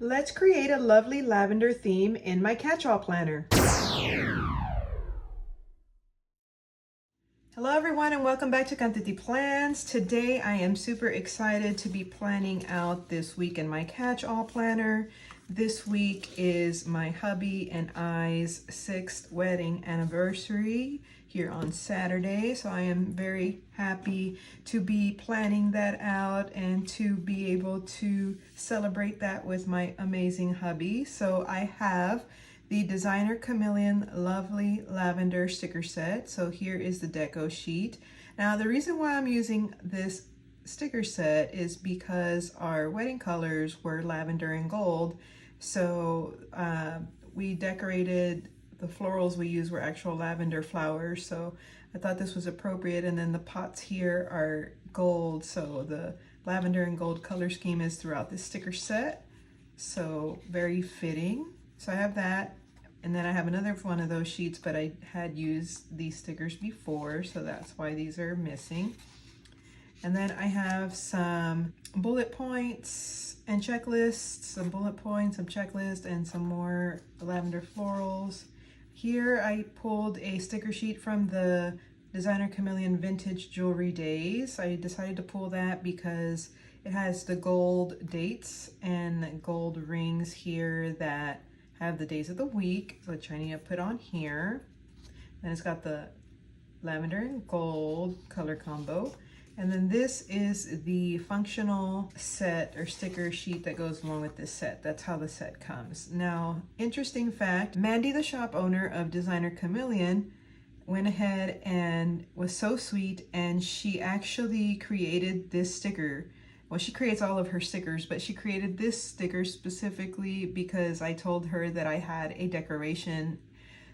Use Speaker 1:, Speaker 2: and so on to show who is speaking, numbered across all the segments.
Speaker 1: Let's create a lovely lavender theme in my catch-all planner. Hello everyone and welcome back to Quantity Plans. Today I am super excited to be planning out this week in my catch-all planner. This week is my hubby and I's 6th wedding anniversary here on Saturday. So I am very happy to be planning that out and to be able to celebrate that with my amazing hubby. So I have the Designer Chameleon Lovely Lavender sticker set. So here is the deco sheet. Now the reason why I'm using this sticker set is because our wedding colors were lavender and gold. So we decorated, the florals we used were actual lavender flowers. So I thought this was appropriate. And then the pots here are gold. So the lavender and gold color scheme is throughout this sticker set. So very fitting. So I have that, and then I have another one of those sheets, but I had used these stickers before, so that's why these are missing. And then I have some bullet points and checklists, some bullet points, some checklists, and some more lavender florals. Here I pulled a sticker sheet from the Designer Chameleon Vintage Jewelry Days. I decided to pull that because it has the gold dates and gold rings here that have the days of the week, which I need to put on here. Then it's got the lavender and gold color combo. And then this is the functional set or sticker sheet that goes along with this set. That's how the set comes. Now, interesting fact, Mandy, the shop owner of Designer Chameleon, went ahead and was so sweet, and she actually created this sticker. Well, she creates all of her stickers, but she created this sticker specifically because I told her that I had a decoration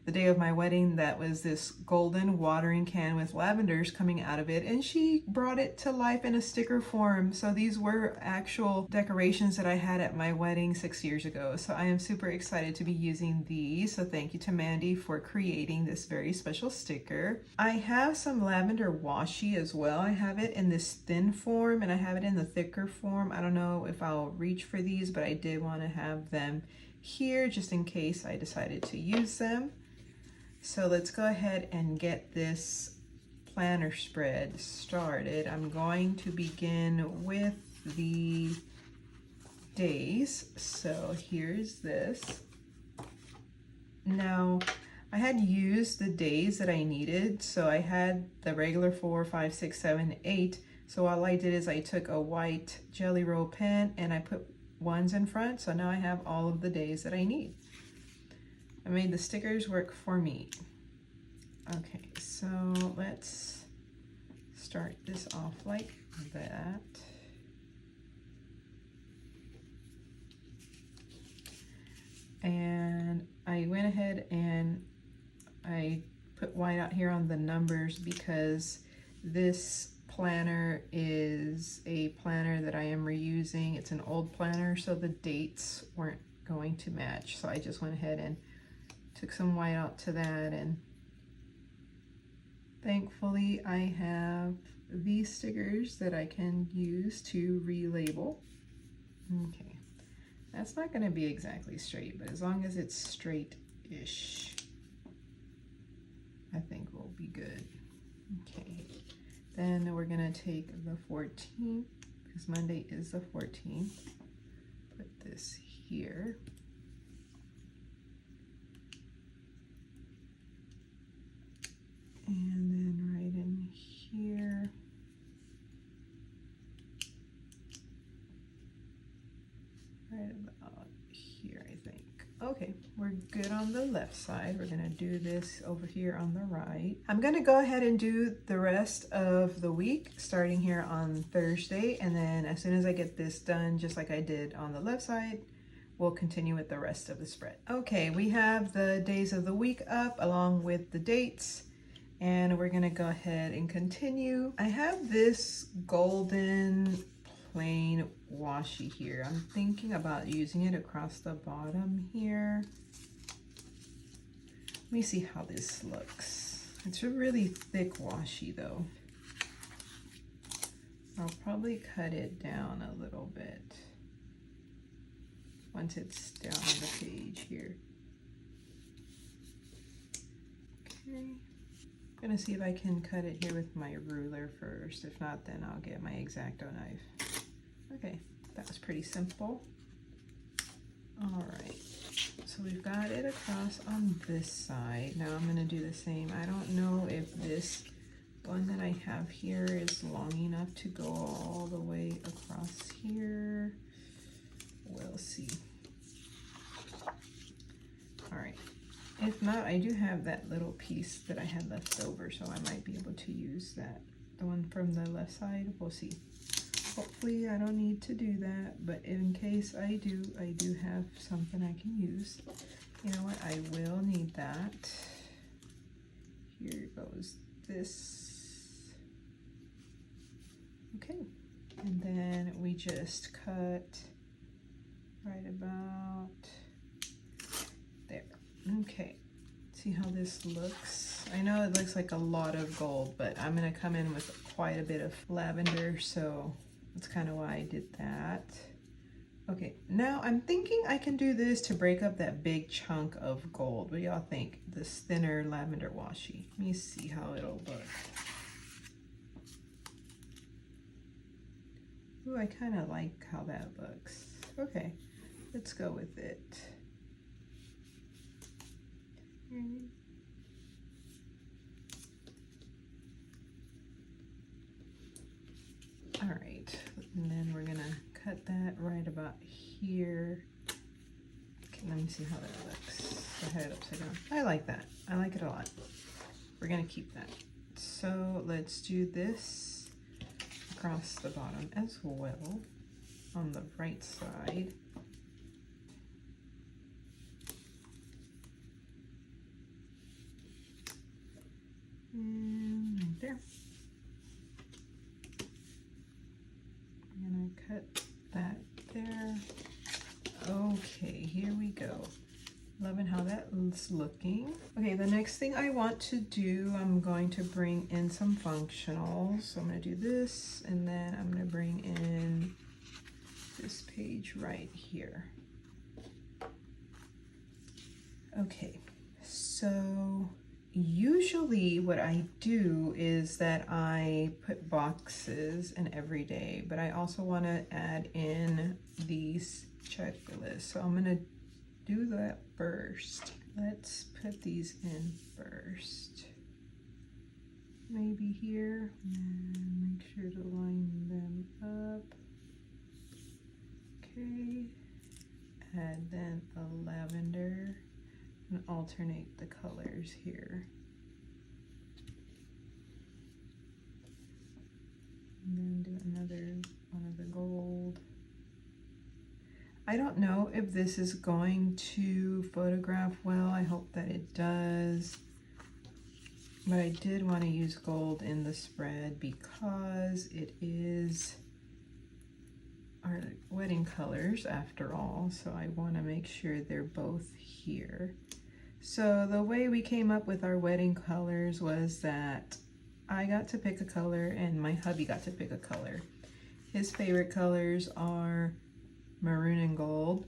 Speaker 1: the day of my wedding that was this golden watering can with lavenders coming out of it, and she brought it to life in a sticker form. So these were actual decorations that I had at my wedding 6 years ago. So I am super excited to be using these. So thank you to Mandy for creating this very special sticker. I have some lavender washi as well. I have it in this thin form and I have it in the thicker form. I don't know if I'll reach for these, but I did want to have them here just in case I decided to use them. So let's go ahead and get this planner spread started. I'm going to begin with the days. So here's this. Now, I had used the days that I needed. So I had the regular 4, 5, 6, 7, 8. So all I did is I took a white Jelly Roll pen and I put ones in front. So now I have all of the days that I need. I made the stickers work for me. Okay, so let's start this off like that. And I went ahead and I put white out here on the numbers because this planner is a planner that I am reusing. It's an old planner, so the dates weren't going to match. So I just went ahead and took some white out to that, and thankfully I have these stickers that I can use to relabel. Okay, that's not going to be exactly straight, but as long as it's straight-ish, I think we'll be good. Okay, then we're going to take the 14th, because Monday is the 14th, put this here. And then right in here. Right about here, I think. Okay, we're good on the left side. We're gonna do this over here on the right. I'm gonna go ahead and do the rest of the week, starting here on Thursday. And then as soon as I get this done, just like I did on the left side, we'll continue with the rest of the spread. Okay, we have the days of the week up along with the dates. And we're gonna go ahead and continue. I have this golden plain washi here. I'm thinking about using it across the bottom here. Let me see how this looks. It's a really thick washi though. I'll probably cut it down a little bit. once it's down on the page here. Okay, I'm gonna see if I can cut it here with my ruler first. If not, then I'll get my X-Acto knife. Okay, that was pretty simple. All right, so we've got it across on this side. Now I'm gonna do the same. I don't know if this one that I have here is long enough to go all the way across here. We'll see. All right, if not, I do have that little piece that I had left over, so I might be able to use that. The one from the left side, we'll see. Hopefully I don't need to do that, but in case I do have something I can use. You know what, I will need that. Here goes this. Okay, and then we just cut right about there. Okay, see how this looks? I know it looks like a lot of gold, but I'm gonna come in with quite a bit of lavender, so that's kind of why I did that. Okay, now I'm thinking I can do this to break up that big chunk of gold. What do y'all think? This thinner lavender washi. Let me see how it'll look. Ooh, I kind of like how that looks. Okay, let's go with it. All right, and then we're gonna cut that right about here. Okay, let me see how that looks. I had it upside down. I like that. I like it a lot. We're gonna keep that. So let's do this across the bottom as well on the right side. And right there. I'm gonna cut that there. Okay, here we go. Loving how that's looking. Okay, the next thing I want to do, I'm going to bring in some functionals. So I'm gonna do this, and then I'm gonna bring in this page right here. Okay, so usually what I do is that I put boxes in every day, but I also want to add in these checklists. So I'm going to do that first. Let's put these in first. Maybe here, and make sure to line them up. Okay, add then a lavender. And alternate the colors here. And then do another one of the gold. I don't know if this is going to photograph well. I hope that it does. But I did want to use gold in the spread because it is our wedding colors after all. So I want to make sure they're both here. So the way we came up with our wedding colors was that I got to pick a color and my hubby got to pick a color. His favorite colors are maroon and gold.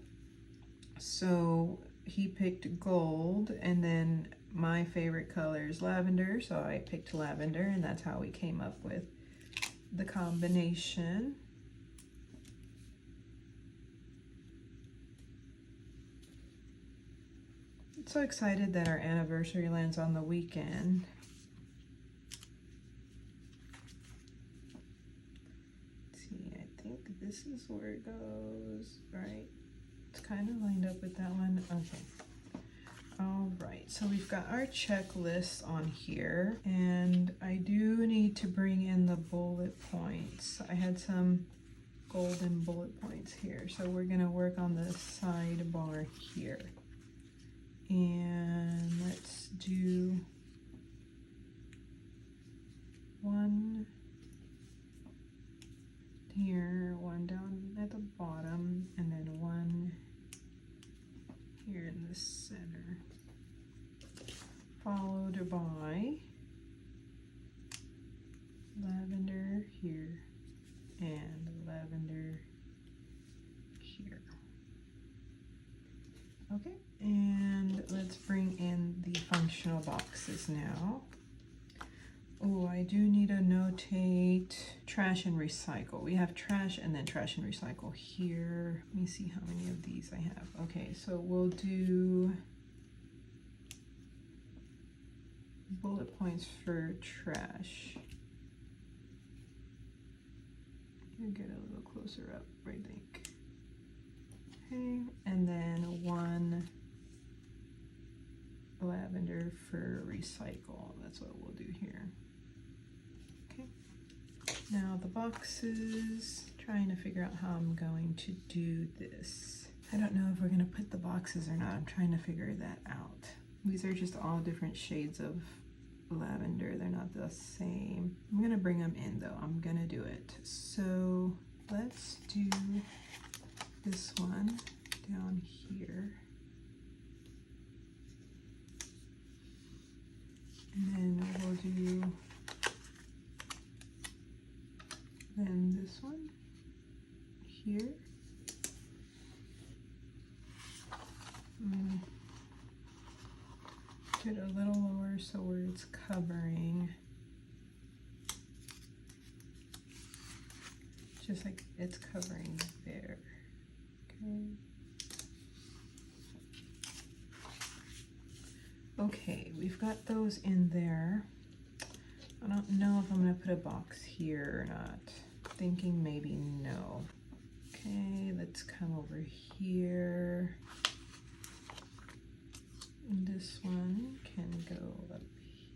Speaker 1: So he picked gold, and then my favorite color is lavender. So I picked lavender, and that's how we came up with the combination. So excited that our anniversary lands on the weekend. Let's see, I think this is where it goes, right? It's kind of lined up with that one. Okay. All right, so we've got our checklist on here, and I do need to bring in the bullet points. I had some golden bullet points here, so we're gonna work on the sidebar here. And let's do one here, one down at the bottom, and then one here in the center, followed by lavender here and lavender here. Okay, and let's bring in the functional boxes now. Oh, I do need to notate trash and recycle. We have trash and then trash and recycle here. Let me see how many of these I have. Okay, so we'll do bullet points for trash. I'll get a little closer up, I think. Okay, and then 1 lavender for recycle. That's what we'll do here. Okay, now the boxes, trying to figure out how I'm going to do this. I don't know if we're gonna put the boxes or not. I'm trying to figure that out. These are just all different shades of lavender. They're not the same. I'm gonna bring them in though. I'm gonna do it. So let's do this one down here. And then we'll do then this one here. Get a little lower so where it's covering, just like it's covering there. Okay, we've got those in there. I don't know if I'm gonna put a box here or not. Thinking maybe no. Okay, let's come over here. And this one can go up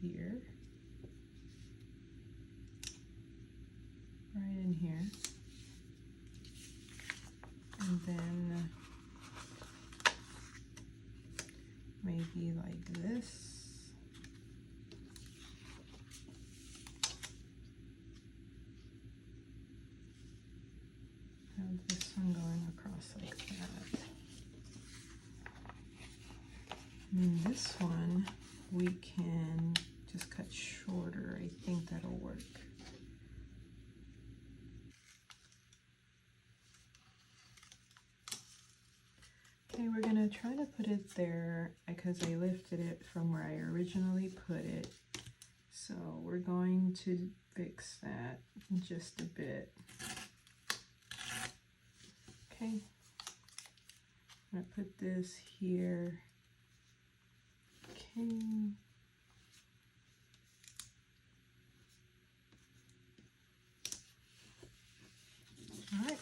Speaker 1: here. Right in here. And then maybe like this. Have this one going across like that. And then this one we can just cut shorter. I think that'll work. Okay, we're gonna try to put it there because I lifted it from where I originally put it. So we're going to fix that just a bit. Okay, I'm gonna put this here. Okay. All right,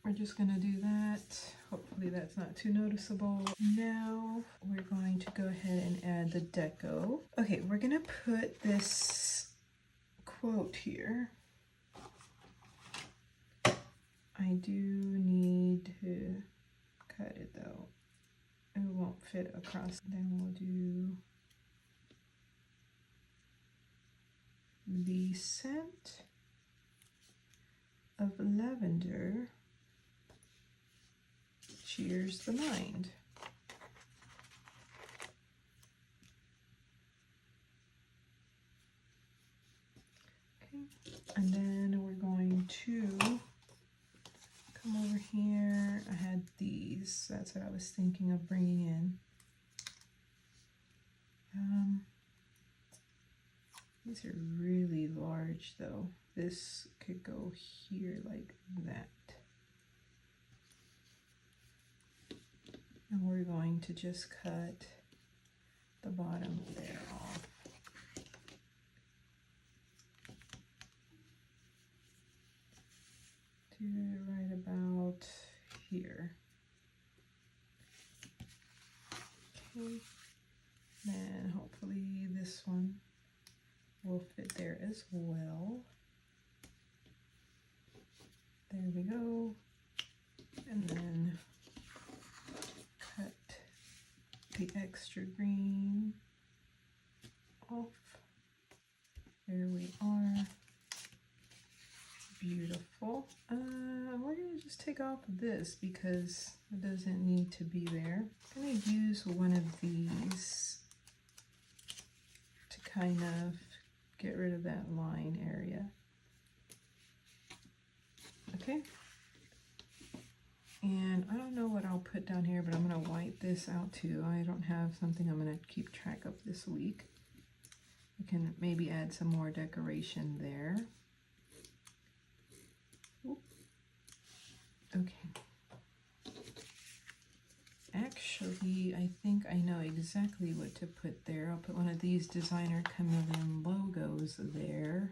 Speaker 1: we're just gonna do that. Hopefully that's not too noticeable. Now we're going to go ahead and add the deco. Okay, we're gonna put this quote here. I do need to cut it though. It won't fit across. Then we'll do the scent of lavender cheers the mind. Okay, and then we're going to come over here. I had these, that's what I was thinking of bringing in. These are really large though. This could go here like that. And we're going to just cut the bottom there off. Do it right about here. Okay, then hopefully this one will fit there as well. There we go. And then cut the extra green off. There we are. Beautiful. We're gonna just take off this because it doesn't need to be there. I'm gonna use one of these to kind of get rid of that line area. Okay. And I don't know what I'll put down here, but I'm going to white this out too. I don't have something I'm going to keep track of this week. I can maybe add some more decoration there. Oop. Okay. Actually, I think I know exactly what to put there. I'll put one of these designer chameleon logos there.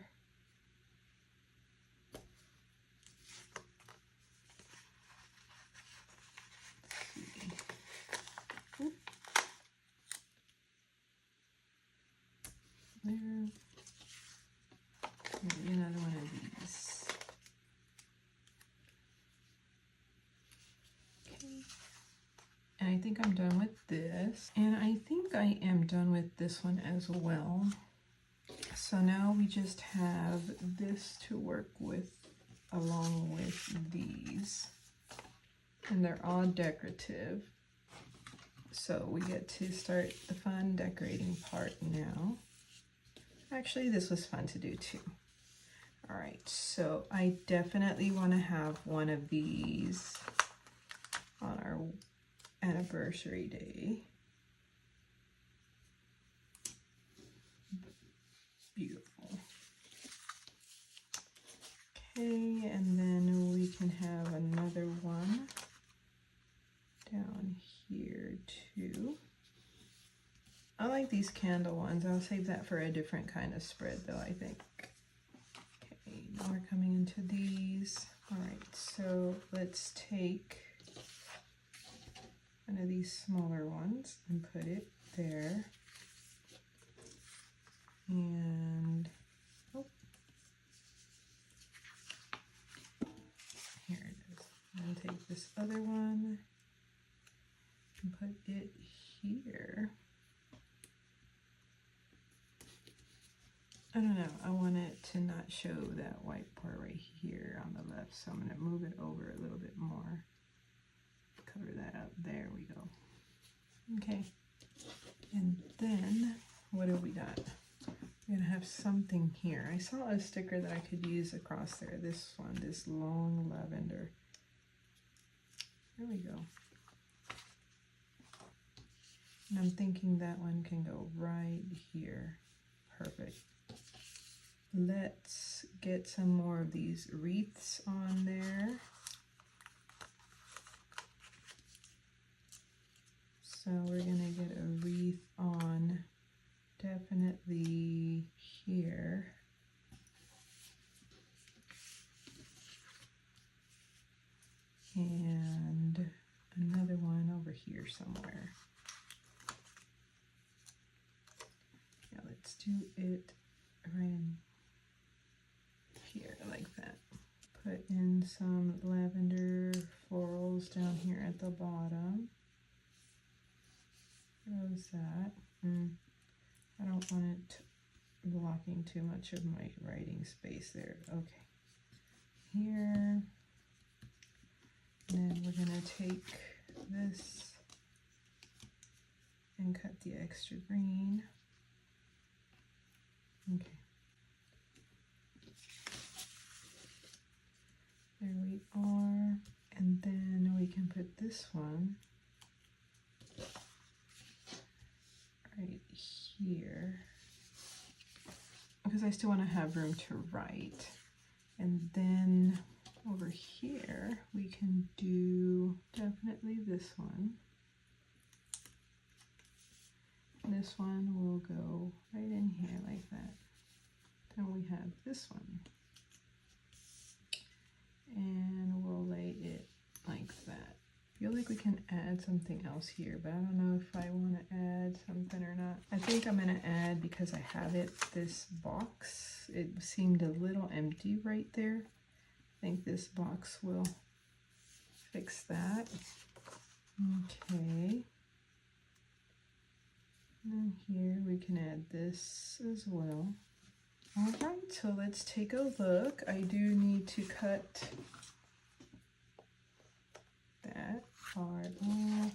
Speaker 1: There. Maybe another one of these. Okay. And I think I'm done with this. And I think I am done with this one as well. So now we just have this to work with along with these. And they're all decorative. So we get to start the fun decorating part now. Actually, this was fun to do too. All right, so I definitely want to have one of these on our anniversary day. Beautiful. Okay, and then we can have another one down here too. I like these candle ones. I'll save that for a different kind of spread though, I think. Okay, now we're coming into these. All right, so let's take one of these smaller ones and put it there. And, oh, here it is. And take this other one and put it here. I don't know, I want it to not show that white part right here on the left, so I'm going to move it over a little bit more. Cover that up, there we go. Okay, and then what have we got? We're going to have something here. I saw a sticker that I could use across there, this one, this long lavender. There we go. And I'm thinking that one can go right here. Perfect. Let's get some more of these wreaths on there. So we're gonna get a wreath on definitely here. And another one over here somewhere. Yeah, let's do it right in here like that. Put in some lavender florals down here at the bottom. Close that. I don't want it blocking too much of my writing space there. Okay. Here. And then we're going to take this and cut the extra green. Okay. There we are. And then we can put this one right here, because I still want to have room to write. And then over here we can do definitely this one. This one will go right in here like that. Then we have this one, and we'll lay it like that. I feel like we can add something else here, but I don't know if I want to add something or not. I think I'm going to add, because I have it, this box. It seemed a little empty right there. I think this box will fix that. Okay. And here we can add this as well. All right, so let's take a look. I do need to cut that part off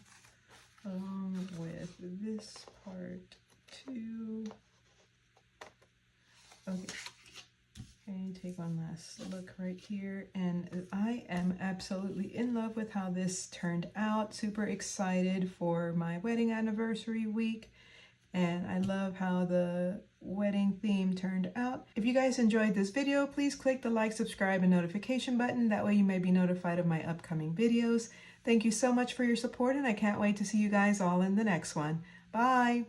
Speaker 1: along with this part too. Okay, take one last look right here, and I am absolutely in love with how this turned out. Super excited for my wedding anniversary week, and I love how the wedding theme turned out. If you guys enjoyed this video, please click the like, subscribe, and notification button. That way you may be notified of my upcoming videos. Thank you so much for your support, and I can't wait to see you guys all in the next one. Bye!